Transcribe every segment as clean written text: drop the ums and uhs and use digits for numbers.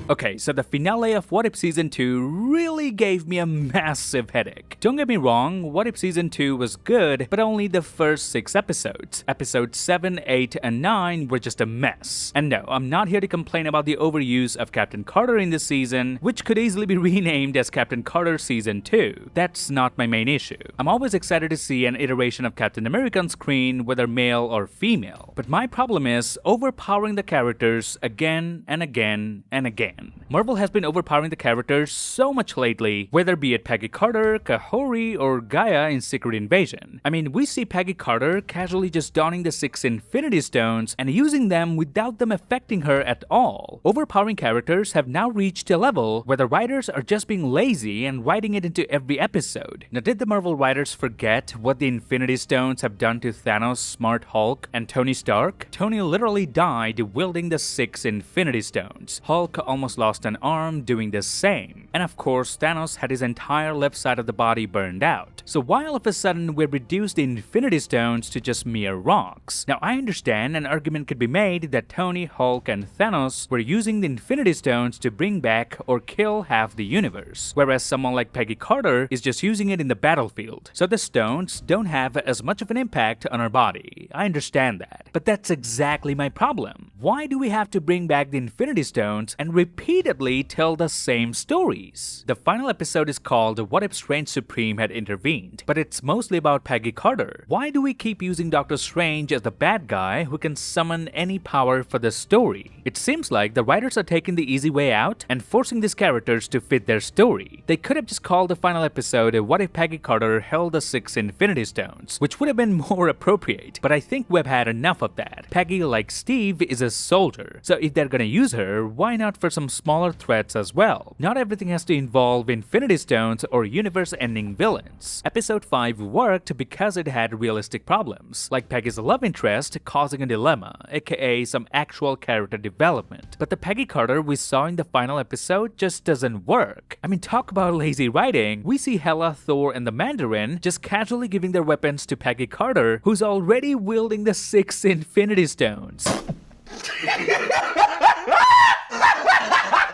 Okay, so the finale of What If Season 2 really gave me a massive headache. Don't get me wrong, What If Season 2 was good, but only the first 6 episodes. Episodes 7, 8, and 9 were just a mess. And no, I'm not here to complain about the overuse of Captain Carter in this season, which could easily be renamed as Captain Carter Season 2. That's not my main issue. I'm always excited to see an iteration of Captain America on screen, whether male or female. But my problem is overpowering the characters again and again and again. Marvel has been overpowering the characters so much lately, whether be it Peggy Carter, Kahori, or Gaia in Secret Invasion. I mean, we see Peggy Carter casually just donning the 6 Infinity Stones and using them without them affecting her at all. Overpowering characters have now reached a level where the writers are just being lazy and writing it into every episode. Now, did the Marvel writers forget what the Infinity Stones have done to Thanos, Smart Hulk, and Tony Stark? Tony literally died wielding the 6 Infinity Stones. Hulk almost lost an arm doing the same. And of course, Thanos had his entire left side of the body burned out. So why all of a sudden we reduced the Infinity Stones to just mere rocks? Now I understand an argument could be made that Tony, Hulk, and Thanos were using the Infinity Stones to bring back or kill half the universe, whereas someone like Peggy Carter is just using it in the battlefield. So the stones don't have as much of an impact on our body. I understand that. But that's exactly my problem. Why do we have to bring back the Infinity Stones and repeatedly tell the same stories? The final episode is called What If Strange Supreme Had Intervened, but it's mostly about Peggy Carter. Why do we keep using Doctor Strange as the bad guy who can summon any power for the story? It seems like the writers are taking the easy way out and forcing these characters to fit their story. They could have just called the final episode What If Peggy Carter Held the 6 Infinity Stones, which would have been more appropriate, but I think we've had enough of that. Peggy, like Steve, is a soldier, so if they're gonna use her, why not for some smaller threats as well? Not everything has to involve Infinity Stones or universe-ending villains. Episode 5 worked because it had realistic problems, like Peggy's love interest causing a dilemma, aka some actual character development. But the Peggy Carter we saw in the final episode just doesn't work. I mean, talk about lazy writing. We see Hela, Thor, and the Mandarin just casually giving their weapons to Peggy Carter, who's already wielding the 6 Infinity Stones.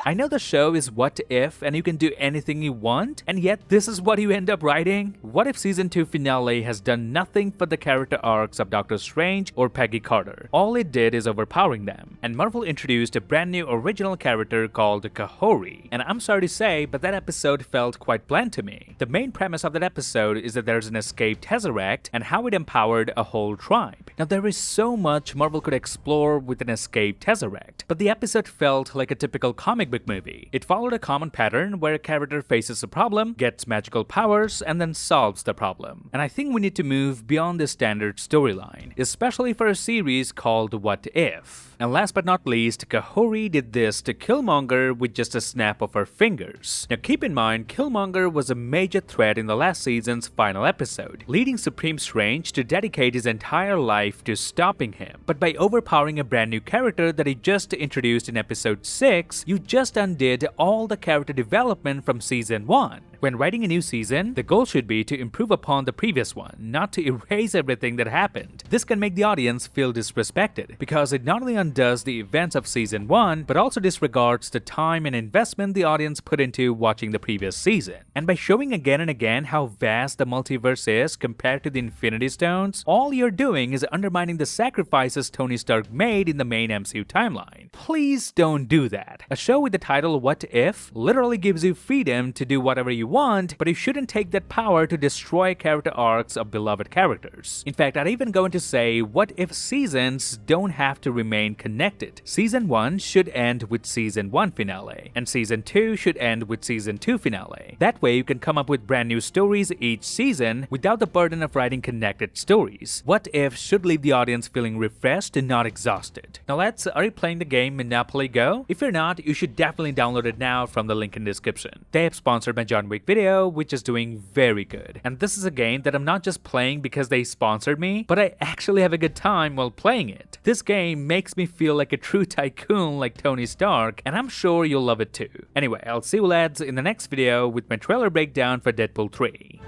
I know the show is What If and you can do anything you want, and yet this is what you end up writing? What If Season 2 finale has done nothing for the character arcs of Doctor Strange or Peggy Carter. All it did is overpowering them, and Marvel introduced a brand new original character called Kahori. And I'm sorry to say, but that episode felt quite bland to me. The main premise of that episode is that there's an escaped Tesseract and how it empowered a whole tribe. Now there is so much Marvel could explore with an escaped Tesseract, but the episode felt like a typical comic book movie. It followed a common pattern where a character faces a problem, gets magical powers, and then solves the problem. And I think we need to move beyond the standard storyline, especially for a series called What If. And last but not least, Kahori did this to Killmonger with just a snap of her fingers. Now keep in mind, Killmonger was a major threat in the last season's final episode, leading Supreme Strange to dedicate his entire life to stopping him. But by overpowering a brand new character that he just introduced in episode 6, you just undid all the character development from season 1. When writing a new season, the goal should be to improve upon the previous one, not to erase everything that happened. This can make the audience feel disrespected, because it not only undoes the events of season 1, but also disregards the time and investment the audience put into watching the previous season. And by showing again and again how vast the multiverse is compared to the Infinity Stones, all you're doing is undermining the sacrifices Tony Stark made in the main MCU timeline. Please don't do that. A show with the title What If literally gives you freedom to do whatever you want, but you shouldn't take that power to destroy character arcs of beloved characters. In fact, I'd even go on to say, what if seasons don't have to remain connected? Season 1 should end with Season 1 finale, and Season 2 should end with Season 2 finale. That way you can come up with brand new stories each season without the burden of writing connected stories. What If should leave the audience feeling refreshed and not exhausted. Now are you playing the game Monopoly Go? If you're not, you should definitely download it now from the link in the description. They have sponsored my John Wick video, which is doing very good. And this is a game that I'm not just playing because they sponsored me, but I actually have a good time while playing it. This game makes me feel like a true tycoon like Tony Stark, and I'm sure you'll love it too. Anyway, I'll see you lads in the next video with my trailer breakdown for Deadpool 3.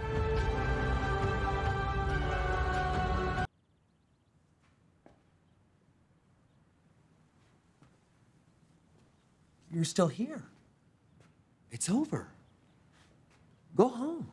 You're still here. It's over. Go home.